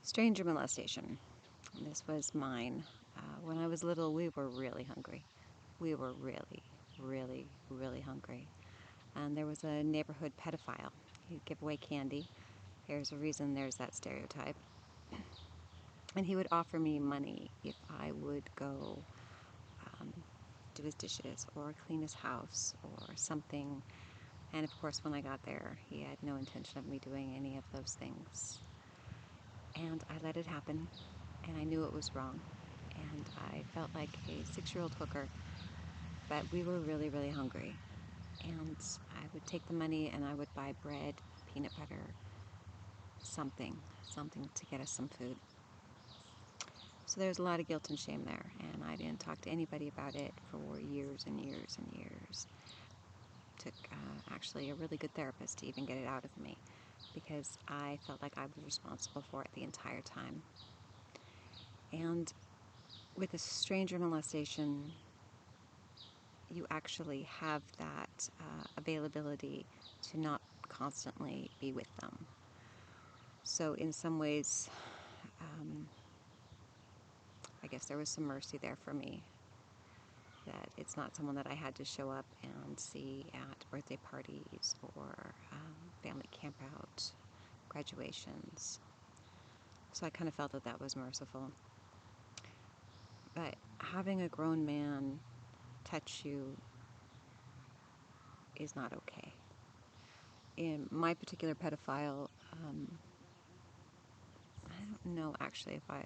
Stranger molestation. This was mine. When I was little, we were really hungry. We were really, really, really hungry. And there was a neighborhood pedophile. He'd give away candy. There's a reason there's that stereotype. And he would offer me money if I would go do his dishes or clean his house or something. And of course, when I got there, he had no intention of me doing any of those things. And I let it happen, and I knew it was wrong. And I felt like a 6-year-old hooker, but we were really, really hungry. And I would take the money and I would buy bread, peanut butter, something to get us some food. So there's a lot of guilt and shame there, and I didn't talk to anybody about it for years and years and years. Took actually a really good therapist to even get it out of me, because I felt like I was responsible for it the entire time. And with a stranger molestation, you actually have that availability to not constantly be with them. So in some ways, I guess there was some mercy there for me, that it's not someone that I had to show up and see at birthday parties or family campout, graduations. So I kind of felt that that was merciful. But having a grown man touch you is not okay. In my particular pedophile, I don't know actually if I...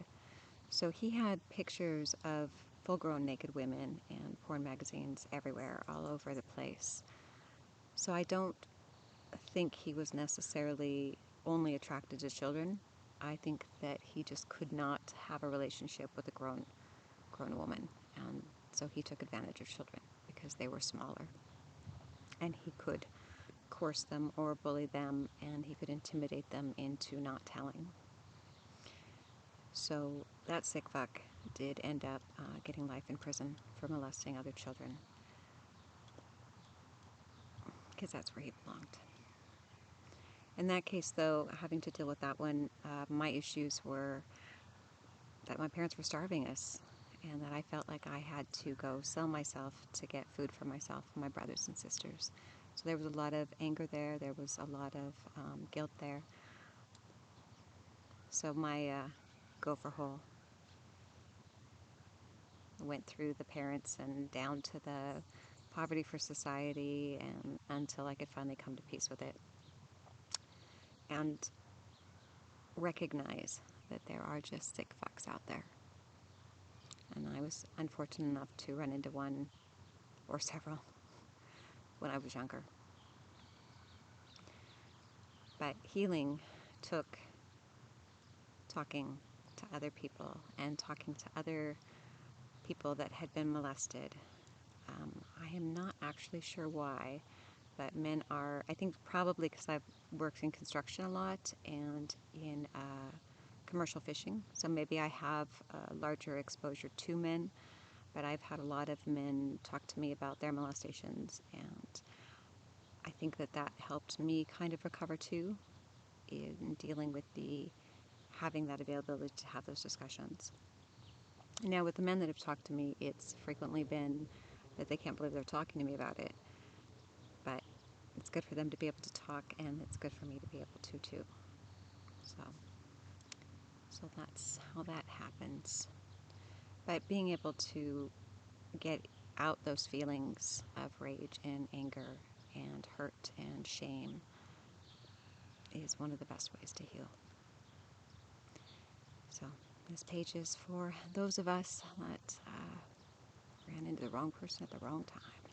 So he had pictures of full-grown naked women and porn magazines everywhere, all over the place. So I don't think he was necessarily only attracted to children. I think that he just could not have a relationship with a grown woman, and so he took advantage of children because they were smaller, and he could coerce them or bully them, and he could intimidate them into not telling. So that sick fuck did end up getting life in prison for molesting other children, because that's where he belonged. In that case, though, having to deal with that one, my issues were that my parents were starving us, and that I felt like I had to go sell myself to get food for myself and my brothers and sisters. So there was a lot of anger there. There was a lot of guilt there. So my gopher hole went through the parents and down to the poverty for society, and until I could finally come to peace with it and recognize that there are just sick fucks out there. And I was unfortunate enough to run into one or several when I was younger. But healing took talking to other people and talking to other people that had been molested. I am not actually sure why, but men are, I think probably because I've worked in construction a lot and in commercial fishing, so maybe I have a larger exposure to men, but I've had a lot of men talk to me about their molestations, and I think that that helped me kind of recover too, in dealing with having that availability to have those discussions. Now with the men that have talked to me, it's frequently been that they can't believe they're talking to me about it, but it's good for them to be able to talk, and it's good for me to be able to too. So that's how that happens. But being able to get out those feelings of rage and anger and hurt and shame is one of the best ways to heal. So this page is for those of us that ran into the wrong person at the wrong time.